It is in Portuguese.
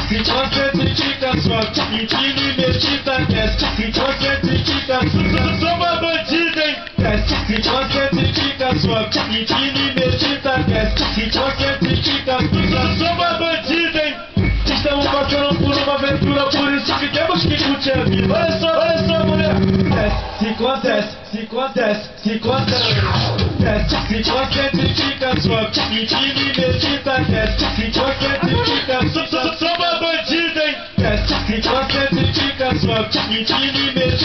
se concentra e fica só. Empina e medita, desce, se concentra e fica só. Sou uma bandida, hein? Desce, se concentra e fica só. Empina e medita, desce, se concentra e fica só. Sou uma bandida, hein? Estamos passando por uma aventura, por isso que temos que curtir a vida. Olha só, mulher. Desce, se concentra, desce, se concentra e fica só. Empina e medita, desce, se concentra e fica só. Sou uma bandida, hein? Desce, se concentra e fica só. Empina e medita.